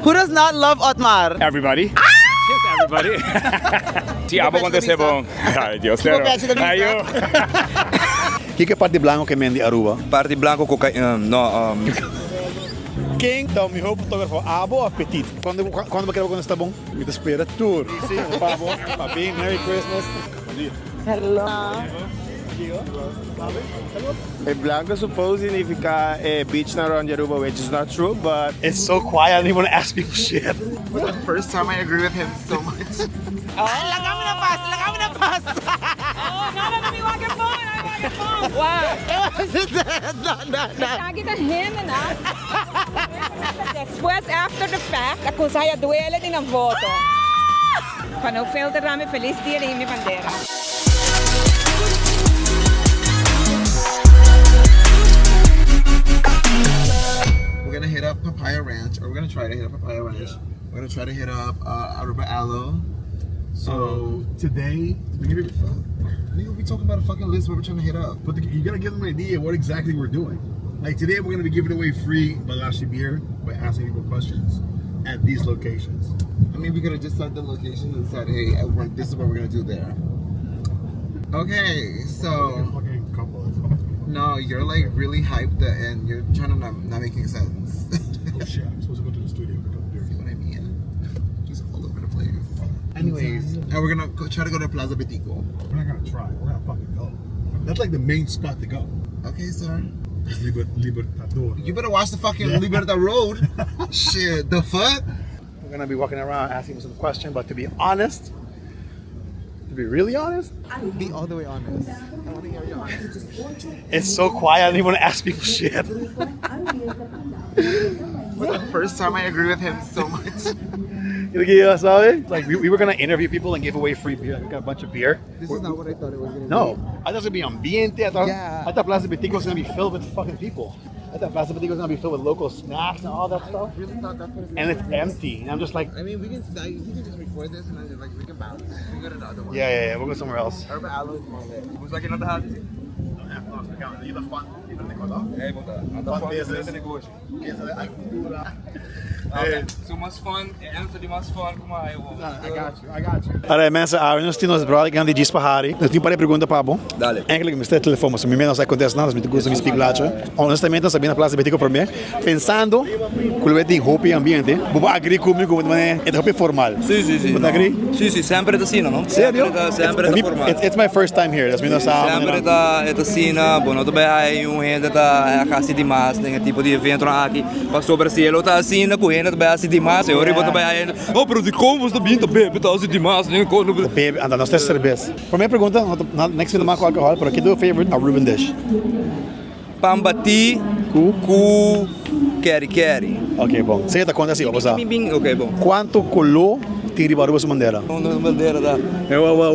Who does not love Otmar? Everybody. Yes, everybody. Ti amo conteste bom. Ay, Dios Tipo cero. peço da missa. Ayo. Que é parte branco que vem de Aruba? Parte blanco no, Quem dá o melhor fotógrafo? Abo ou apetite? Quando você quer quando está bom? Me espera tour. Sim, por favor. Papi, Merry Christmas. Bom dia. Hello. Blanco supposed significa beach na around Aruba, which is not true, but It's so quiet, I don't even want to ask people shit. The first time I agree with him so much. Lagami na pass! Lagami na pass! Oh, no, let me walk your phone. I want your phone. Wow. Lagi ka him na. Después, after the fact, acusaya duele din ang voto. Quando filter rami, feliz dia de Himno y Bandera. We're gonna hit up Papaya Ranch, or we're gonna try to hit up Papaya Ranch. We're gonna try to hit up Aruba Aloe. So today, we'll be talking about a fucking list where we're trying to hit up. But you gotta give them an idea what exactly we're doing. Like today, we're gonna be giving away free Balashi beer by asking people questions at these locations. I mean, we could have just set the location and said, hey, this is what we're gonna do there. Okay, so Fucking couple. no, you're like really hyped and you're trying to not making sense. Oh shit! I'm supposed to go to the studio to pick up beer. See what I mean? He's all over the place. Anyways, and we're gonna try to go to Plaza Betico. We're not gonna try. We're gonna fucking go. That's like the main spot to go. Okay, sir. It's Libertador. You better watch the fucking Libertad Road. Shit, the fuck? We're gonna be walking around asking some questions, but to be honest, to be really honest, Be all the way honest. I want to hear you honest. it's so quiet, I don't even want to ask people shit. For the first time I agree with him so much. Like we were gonna interview people and give away free beer. We got a bunch of beer. This is not what I thought it was gonna be. No, I thought it was gonna be ambiente. I Yeah. thought Plaza Betico was gonna be filled with fucking people. I thought Plaza Betico was gonna be filled with local snacks and all that stuff. I really thought that's what it was And it's gonna be. empty. And I'm just like, I mean, we can just record this and then like we can bounce. We go to the other one. yeah, we'll go somewhere else. Aruba Aloe is more lit. Kung saan kinatahan? So mas fun, en de mas fun kumain. I got you. Alright, mensen, nós temos brother que anda de Dispahari. Nós temos para pergunta para bom. Dale. Eigenlijk met het telefoon, mas primeiro não sai contesta nada, mas me gusta me speak lacha. Honestamente, não sabia na Plaza Betico para mim. Pensando, que o de hopi ambiente, vou agree comigo, mas é hopi formal. Sì, sì, sì. Você agree? Sì, sì, sempre da sina, no? Sério? Sempre da formal. It's my first time here. Das minha sala. Sempre da sina, bom, não também gente da casa de massa, né, tipo de evento aqui. Passou para si, ela tá assim, na corrente da casa de massa, eu riba também aí. Oh, pero de como você bem também, tá assim de massa, né? Baby, anda, nós temos cerbes. Primeira pergunta, next week com alcohol, pero que do favorite Aruban dish? Pambati, cu, keri. Ok, bom. Você tá conta assim, vamos lá. Bing, ok, bom. Quanto colou tem riba Aruba Bandera? Bandeira da. Uau.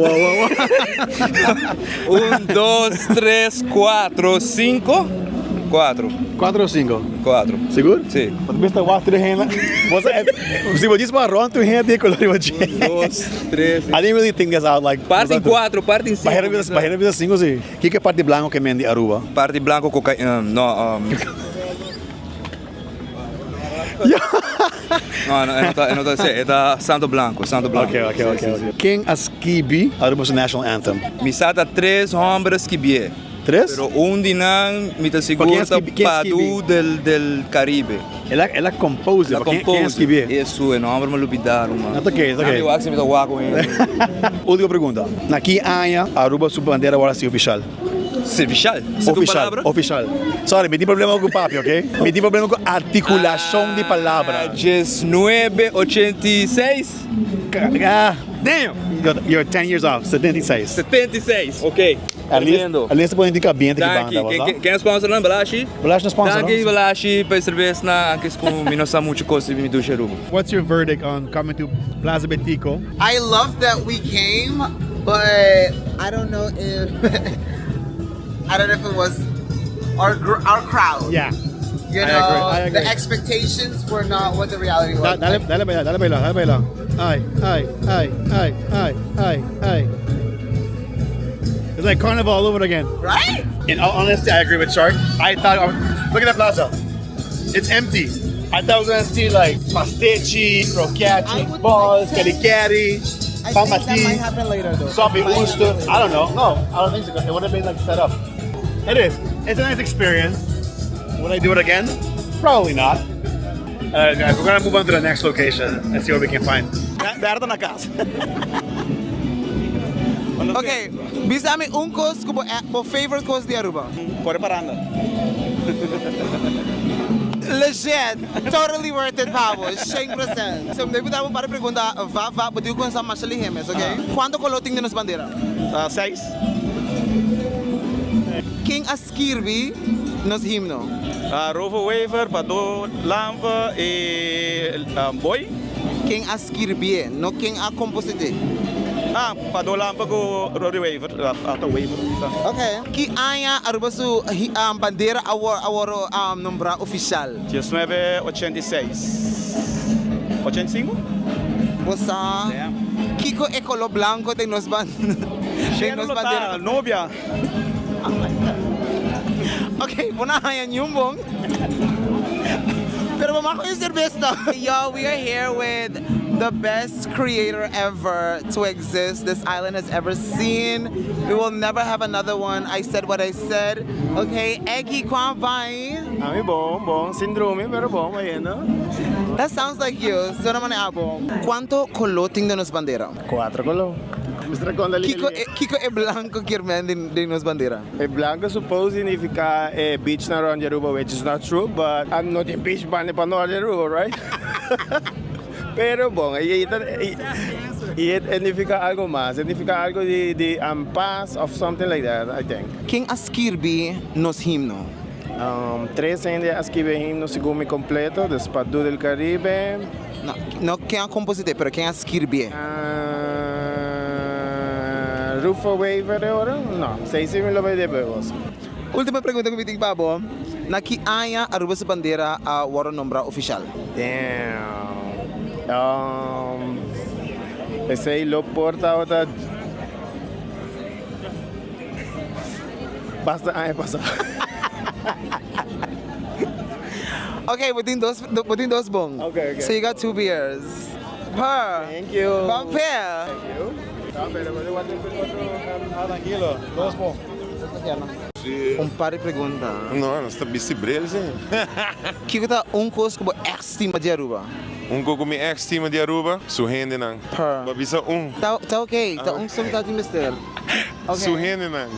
1, 2, 3, 4, 5. 4. 4 ou 5? 4. Seguro? Sim. Quando você está 4 de renda, você vai dizer marrom, tu renda e color riba de. 1, 2, 3. I didn't really think this out, like. Parte em 4, parte em 5. Barreira vida 5, sim. O que é parte branco que vem de Aruba? Parte blanco, cocaína. No, não tá assim, é da Santo Blanco. Ok. Quem escreve Aruba National Anthem? Misata 3 hombres que bien. 3? Pero un dinan me te seguro padu del Caribe. Ela compose, La quem compose. escreve? Isso é nome me lupidaram, mano. Tá ok. Eu acho que me dá guaco hein. Última pergunta. Naqui anja Aruba sua bandeira agora sim oficial. Oficial? Oficial. Sorry, me tem problema com o papi, ok? Me tem problema com articulação de palavra. 1986? Damn! You're 10 years off, 76. 76, ok. Aliás, pode indicar bem aqui banda, Quem é sponsor lá, Balashi? Balashi é sponsor. Danke, Balashi, para cerveja na antes com minosa muito coisa me do Aruba. What's your verdict on coming to Plaza Betico? I love that we came, but I don't know if it was our crowd. Yeah. You I know, agree. the expectations were not what the reality was. Dale baila. Ay. It's like carnival all over again. Right? In all honesty, I agree with Sharkk. I thought, look at that plaza. It's empty. I thought I was gonna see like pastichi, croquetti, balls, caricature, pamati, happen later though. soppy oyster. I don't know. No, I don't think so. It would have been like set up. It is. It's a nice experience. Would I do it again? Probably not. Guys, we're gonna move on to the next location and see what we can find. Dito na casa. Okay, bisa mi uncos como favorite course de Aruba. Corre paranda. Legit, totally worth it, Pavo. 100%. So, maybe tayo para pergunta, va, but you can sa masali hemes, okay? Quanto coloting de nos bandera? 6. King Askirbi nos himno. Rovo Waver, Pado Lampa e Boy. King Askirbi, no King a composite. Pado Lampa ko Rory Waver, Otro Waver. Okay. Ki aya Aruba su bandera awaro nombra oficial. 1986. 85? Bosa. Kiko e color blanco de nos bandera. Novia. Okay, muna hayan yung bong. Pero mamako yung serbesta. Yo, we are here with the best creator ever to exist this island has ever seen. We will never have another one. I said what I said. Okay, Eggy Kwampai. Ami bom, syndrome, pero bom, ayan no? That sounds like you. So naman ni Abo. ¿Cuánto coloting de nos bandera? 4 color. Mr. Condali. Kiko e blanco kirmen de nos bandera. E blanco suppose significa beach na around Aruba, which is not true, but I'm not a beach ban pa no Aruba, right? Pero bom, significa algo más, significa algo de paz of something like that, I think. King Askirbi nos himno. 3 años escribe himno según completo, después del Caribe. No, quem a composite, pero quem a Askirbi. Rufo Waver ahora? No, 6.000 de pesos. Última pergunta que me tem, Pabo. Na que aya Aruba sa bandera a waro nombra oficial? Damn. Esse lo porta outra. Basta passa. Okay, within those bong. Okay. So you got 2 beers. Per. Thank you. Vampire. Tranquilo, 2 bom. Par de pergunta. Não, nós estamos bicibrelos, hein? Que tá coisa como estima de Aruba? Coco me estima de Aruba, suhende não. Per. Babisa Tá ok, tá som tá de mester. Okay. Suhende não.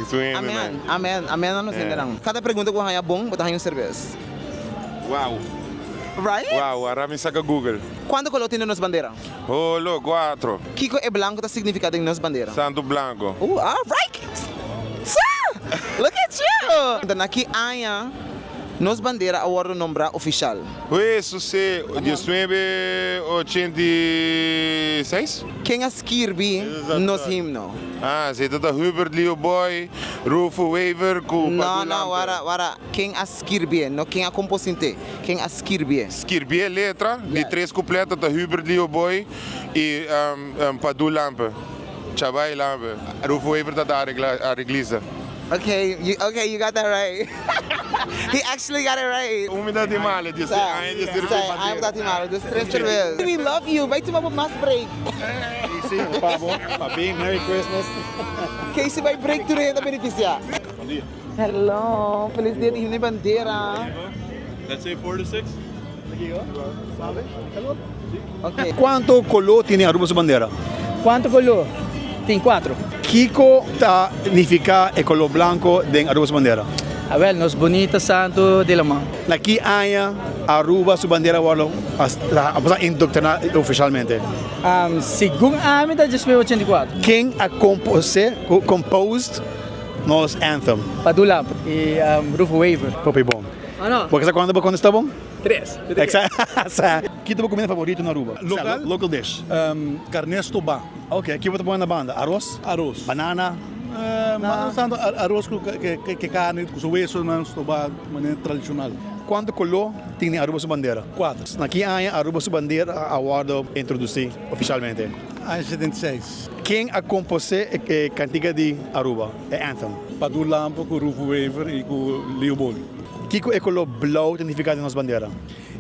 Amen, não sei não. Cada pergunta que hanya bom, botar um cerveja. Uau. Right? Uau, agora me saca Google. Quando colotin nos bandera? Oh, lo, 4. Kiko e blanco tá significado em nos bandera. Santo Blanco. Right. Look at you. Naki aya nos bandera agora nombra oficial. Isso se 1986? Quem Askirbi nos himno? Você tá Hubert Leo Boy, Rufo Waver, com Não, wara. Quem Askirbi, não quem a composinte. Quem Askirbi. Escrever letra, de 3 completa, tá Hubert Leo Boy e Padu Lampe. Chavai Lampe. Rufo Waver tá da Reglisa. Okay, you got that right. He actually got it right. Umidade de malha, disse. I'm that mal. Dos 3 cervejas. We love you. Vai tomar mais break. Sim, Pabo. Papi, Merry Christmas. Casey vai break tudo ainda beneficiar. Hello, feliz dia de Himno y Bandera. Let's say 4 to 6. Okay. Quanto color tem Aruba sua bandeira? Quanto color? Tem 4. Kiko tá significa e color blanco de Aruba sua bandeira. Well, nos bonita santo de la mão. Aqui aya Aruba sua bandeira wala a indoctrinar oficialmente. Sigur amin da 1984. Quem a composed nos anthem? Padula e Rufo Waver. Popi bom. Ano? Porque quando está bom? 3. Exato. Que tipo comida favorito na Aruba? Local? Local dish. Carne estobá. Ok, aqui você põe na banda? Arroz? Arroz. Banana? Mas arroz que carne, com hueso, não estobá, maneira tradicional. Quanto color tem Aruba sua bandeira? 4. Aqui há Aruba sua bandeira a wordo introduci oficialmente. Em 76. Quem a compôs a cantiga de Aruba? É anthem. Padu Lampo, com Rufo Waver e com Leo Boy. Que é color blue significado na nossa bandeira?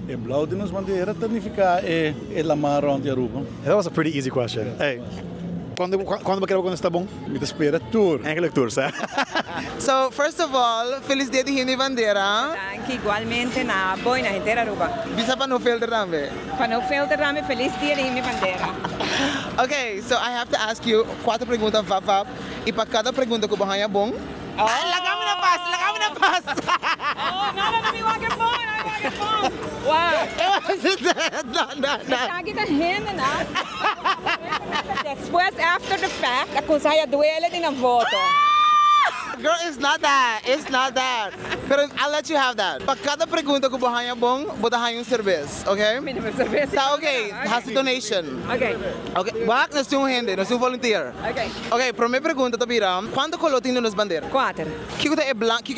E blauw di nos bandera significa la mar rond de Aruba. That was a pretty easy question. Hey. Quando bakit ako está bom? Me espera tour. Eigenlijk tour, sa. So, first of all, feliz dia de Himno y Bandera. Dank igualmente na boy na entera Aruba. Bisa pa no filter namin. Para no filter namin, feliz dia de Himno y Bandera. Okay, so I have to ask you 4 perguntas, Vap. E para cada pergunta ko bahaya bom. Oh. Lagami na pass! Oh, no, me walk your phone. I walk your phone. Wow. Esaki ka hina na. Después, after the fact, ako saya duele din ang voto. Girl, it's not that. Pero I'll let you have that. Pag kada pergunta ko bahaya bong, botahan yung cerbes, okay? Minimum service. Tá, okay. Has a donation. Okay. Okay. Wak, nós temos gente, nós temos volunteer. Okay. Okay, primeira pergunta, Tabira. Quanto color tem nos bandeira? 4. Que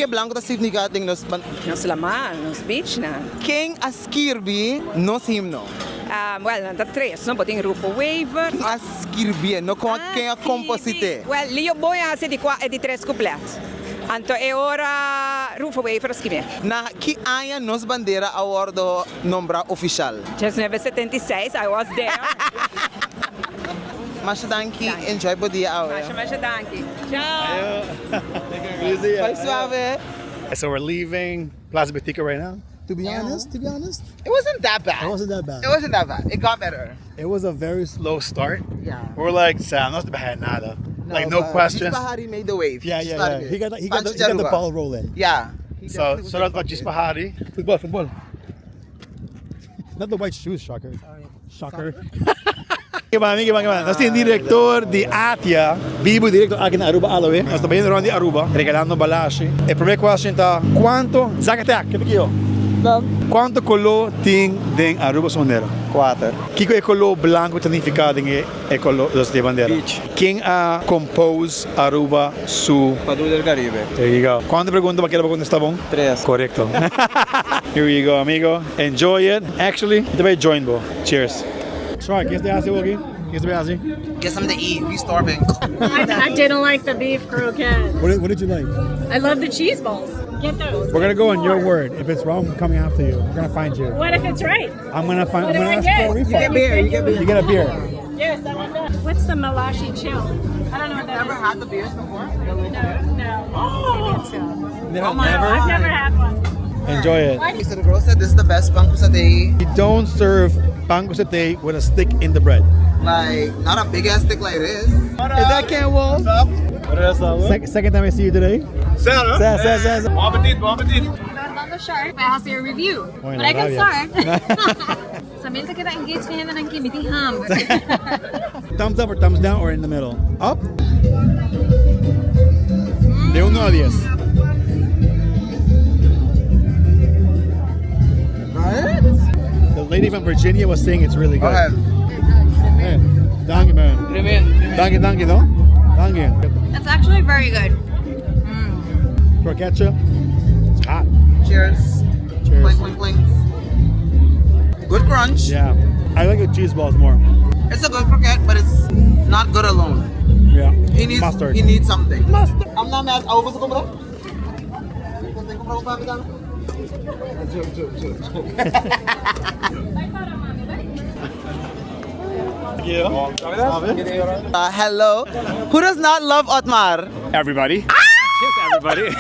é branco tá significa tem nos bandeira? Nos lamar, nos beach na. Quem ascirbi nos himno? Well, nanda 3. No, boting rufo waiver. Ascirbi, no com quem a composite. Well, lio boy a di 3 completos. Anto é ora rufo waiver skime. Na que anja nos bandeira a wordo nombra oficial? Just 76, I was there. Masha danki, enjoy po dia awe. Masha danki. Ciao. Vai suave. So we're leaving Plaza Betica right now. To be honest, it wasn't that bad. It got better. It was a very slow start. Yeah. We're like, Sam, not bad nada. Like no questions. Jispahari made the wave. Yeah. He got the ball rolling. Yeah. So that's what Jispahari. Football. Not the white shoes, Shocker. Gimana? Nós temos diretor de Atia, vivo direto aqui na Aruba Alawe. Nós estamos indo de Aruba, regalando Balashi. A primeira question tá, quanto, Zagatek, que aqui ó? Quanto color tem em Aruba Sondera? 4. Que é color branco significado em color de bandeira? Beach. Quem a compose Aruba Sul? Padula del Caribe. There you go. Quanto pergunta para contestar bom? 3. Correcto. Here you go, amigo. Enjoy it. Actually, ito ba join bo? Cheers. Sharkk, guess the Aussie, Woogie? Guess the Aussie? Get something to eat. We starving. I didn't like the beef croquette. What did you like? I love the cheese balls. Get those. We're gonna go on your word. If it's wrong, I'm coming after you. We're gonna find you. What if it's right? I'm gonna What ask do I for get? a refund. You get a beer. Yes, I want that. What's the Balashi chill? I don't know what that Never is. had the beers before? No. Oh! Oh my God. I've never had one. Enjoy it. So the girl said this is the best bangus sa day. You don't serve pango satay with a stick in the bread. Like, not a big ass stick like this. Is that Ken Wolf? Second time I see you today. Say. Bon appetit. Regalando Sharkk. I have to review. But I can start. Samil ta kita engage kaya na ng kimiti ham. Thumbs up or thumbs down or in the middle? Up? De 1 a 10. Right? The lady from Virginia was saying it's really good. Go ahead. Hey, danke, man. Danke, no? Danke. That's actually very good. Croquette. It's hot. Cheers. Cheers. Clink. Good crunch. Yeah. I like the cheese balls more. It's a good croquette, but it's not good alone. Yeah. He needs mustard. He needs something. Mustard. I'm not mad. Ako gusto ko ba? Hello. Who does not love Otmar? Everybody. Yes, everybody.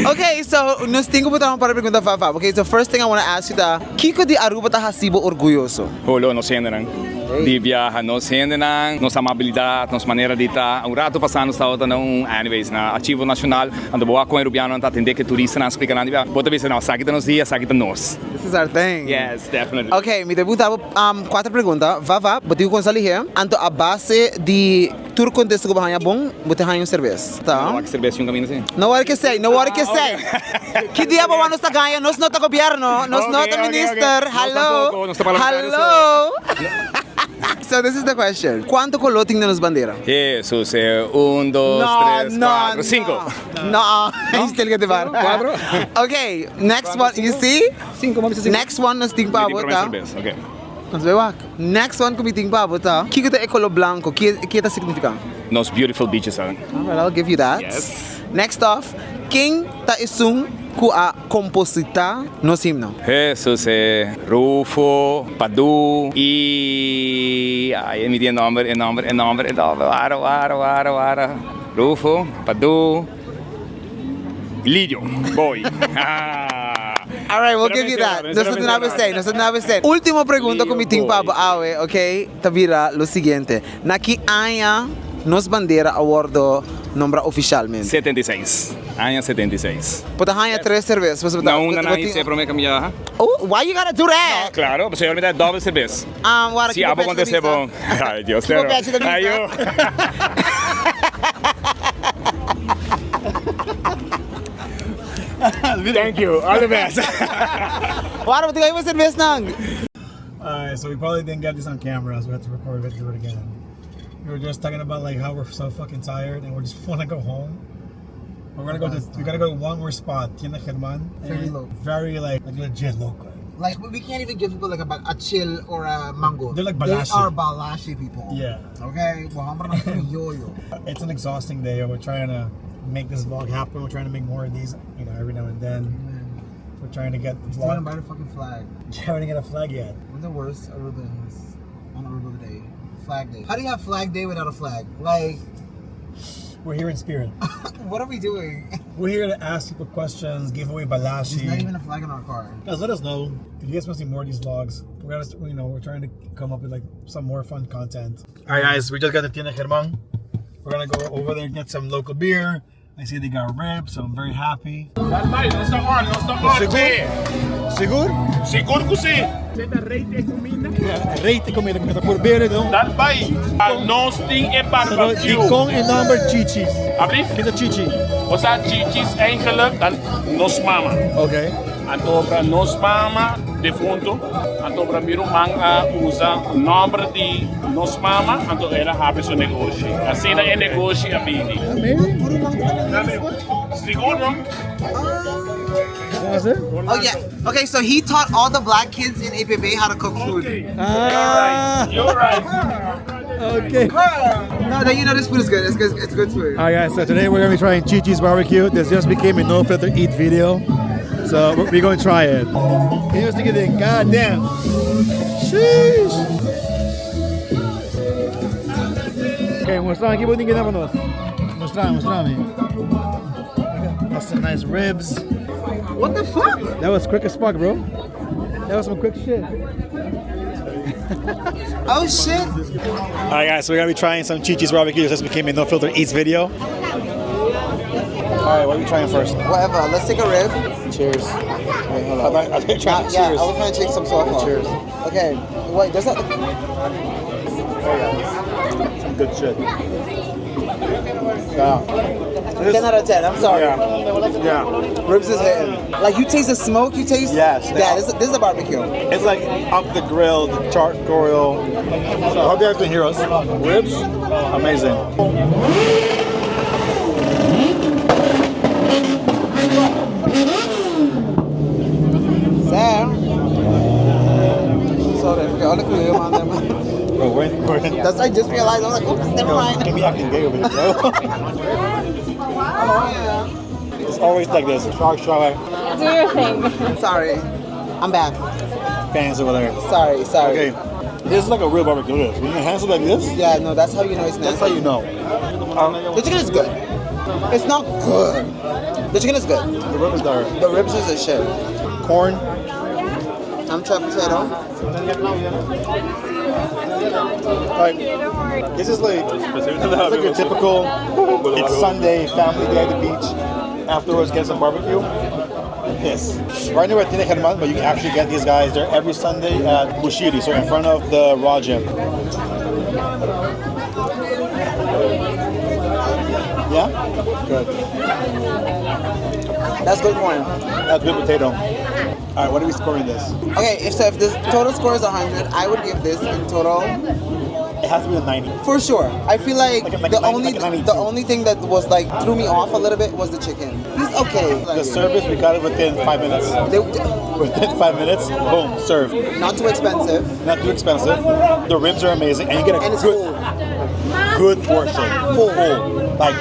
Okay, so nos tengo botão para pergunta Fafa. Okay, so first thing I want to ask you da, Kiko di Aruba ta hasibo orgulhoso? Holo, nos henderang. Di biaha, nos henderang, nos amabilidade, nos maneira de estar. Rato passando estava num anyways na ativo nacional, ando boa com europeano tá atender que turista na explica lá de biaha. Bota vez não, aqui tá nos dias, aqui tá nós. This is our thing. Yes, definitely. Okay, me debutava 4 perguntas. Vava, botigo com sali here. Anto a base de tur conteste ko bahanya bom, botahan yung cerveza. Tá? Não há que cerveja yung caminda assim. No worry que say. Que dia ba nos ta ganha? Nos nota gobyerno, nos nota minister. Hello. Hello. So this is the question. ¿Cuánto color tiene nos bandera? Jesus, 1, 2, 3, 4, 5. No, I still get the bar. 4. Okay, next one. You see? 5. Next one nos ting pa bota. Okay. Nos bewak. Next one kung ting pa bota. Kiko ta e color blanco. Kita significa? Nos beautiful beaches. Alright, I'll give you that. Yes. Next off, King ta isung Kua composita nos himno. Jesus Rufo, Padu e... Ai, me dê nome. Vara. Rufo, Padu, Lidio, boy. All right, we'll give you that. No se nave. Última pregunta com meeting pabo awe, okay? Tabira lo siguiente. Naki anja nos bandera a wordo nombra oficialmente. 76. Anja 76. Pota hania 3 cervezas. Não, uma não é prome caminda. Oh, why you gotta do that? Claro, você vai me dar double cerveja. Se abo acontecer bom. Ai, Deus céu. Ai, eu. Thank you. All the best. Wala mo tingay mo cerveza nang. Alright, so we probably didn't get this on camera, so we have to record it, do it again. We were just talking about like how we're so fucking tired and we just want to go home. We gotta go to one more spot, Tienda German. Very local. Very like legit local. Like we can't even give people like a chill or a mango. They're like Balashi. They are Balashi people. Yeah. Okay. Yo. It's an exhausting day. We're trying to make this vlog happen. We're trying to make more of these, every now and then. We're trying to get the vlog. Trying to buy the fucking flag. Haven't get a flag yet. One of the worst Arubans on Aruba Day. Flag Day. How do you have Flag Day without a flag? Like, we're here in spirit. What are we doing? We're here to ask people questions, give away Balashi. There's not even a flag in our car. Guys, let us know if you guys want to see more of these vlogs. We're trying to come up with like some more fun content. All right, guys, we just got the Tienda German. We're gonna go over there and get some local beer. I see they got ribs, so I'm very happy. Sigur? Sigur que sim. Você dá reite comida? Reite comida, começa por beer, não? Dat vai. Nós tem é barbecue. Con en number chichis. Abri? Kita chichi. Ons had chichis eigenlijk dan nos mama. Okay. Antobra nos mama de fundo. Antobra miro manga usa o nome de nos mama. Anto ela abre seu negócio. Assim é negócio a bini. Seguro? Oh yeah. Okay, so he taught all the black kids in APB how to cook food. You're right. Okay. No, this food is good. It's good. It's good food. Alright guys, so today we're gonna be trying Chi-Chi's barbecue. This just became a no filter eat video. So we're gonna try it. Here's the thing. God damn. Sheesh. Okay, mostrame aqui bonito que nós. Mostrame. That's some nice ribs. What the fuck? That was quick as fuck, bro. That was some quick shit. Oh shit. Alright guys, so we're gonna be trying some Chi-Chi's barbecue. This became a no filter eats video. Alright, what are we trying first? Whatever. Let's take a rib. Cheers. Wait, hold on. I'm trying to cheers. Yeah, I was trying to take some sauce off. Cheers. Okay. Wait, does that? Oh yeah. Some good shit. Yeah. 10 out of 10. I'm sorry. Yeah. Ribs is hitting. Like you taste the smoke. You taste. Yes. Yeah. This is a barbecue. It's like up the grill, the charcoal. So I hope you guys can hear us. Ribs, amazing. Sam. Sorry, I forgot all the clue on them. Bro, we're in. That's I just realized. I was like, oops, never mind. Can we acting gay over here, bro? It's always like this. Sharkk. Do your thing. Sorry. I'm back. Fans over there. Sorry. Okay. This is like a real barbecue. Look at this. When your hands are like this. Yeah, no, that's how you know it's nasty. That's how you know. The chicken is good. It's not good. The chicken is good. The ribs are. The ribs is a shit. Corn. I'm chopped potato. Like, this is like your typical, it's Sunday, family day at the beach. Afterwards, get some barbecue. This. Right now we're at Tienda German, but you can actually get these guys there every Sunday at Bushiri, so in front of the Raw Gym. Yeah? Good. That's good corn. That's good potato. All right, what are we scoring this? Okay, if this total score is 100, I would give this in total. It has to be a 90. For sure. I feel like the a only thing that was like threw me off a little bit was the chicken. He's okay. The service, we got it within 5 minutes. Within 5 minutes, boom, served. Not too expensive. Not too expensive. The ribs are amazing, and you get a good portion. Full. Like,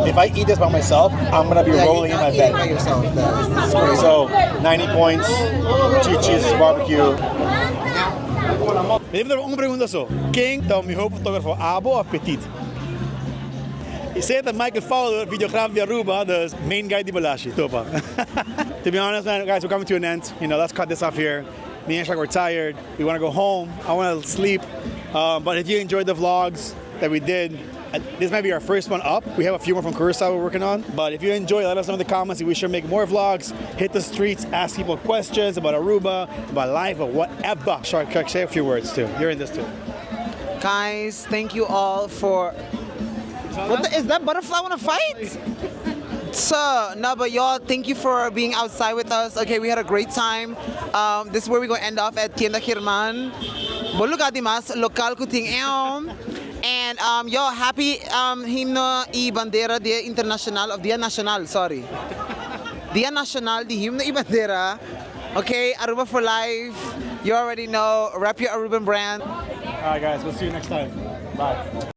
if I eat this by myself, I'm gonna be rolling in my bed. By yourself. That's crazy. So, 90 points, chichis, barbecue. Even uma pergunta só. Quem é o melhor fotógrafo, Abo ou Petit? He said that Michael Fowler, videographer de Aruba, the main guy de Balashi. Topa. To be honest, man, guys, we're coming to an end. You know, let's cut this off here. Me and Sharkk were tired. We want to go home. I want to sleep. But if you enjoyed the vlogs that we did, this might be our first one up. We have a few more from Curacao we're working on. But if you enjoy, let us know in the comments if we should make more vlogs, hit the streets, ask people questions about Aruba, about life, or whatever. Sharkk, say a few words too. You're in this too. Guys, thank you all for... Is that butterfly want to fight? So, no, but y'all, thank you for being outside with us. Okay, we had a great time. This is where we're going to end off at Tienda Kirman. Boluga dimas, local kuting eon. And y'all, happy Himno y Bandera, Dia Internacional, of Dia Nacional, sorry. Dia Nacional, di Himno y Bandera. Okay, Aruba for life. You already know, rep your Aruban brand. All right, guys, we'll see you next time. Bye.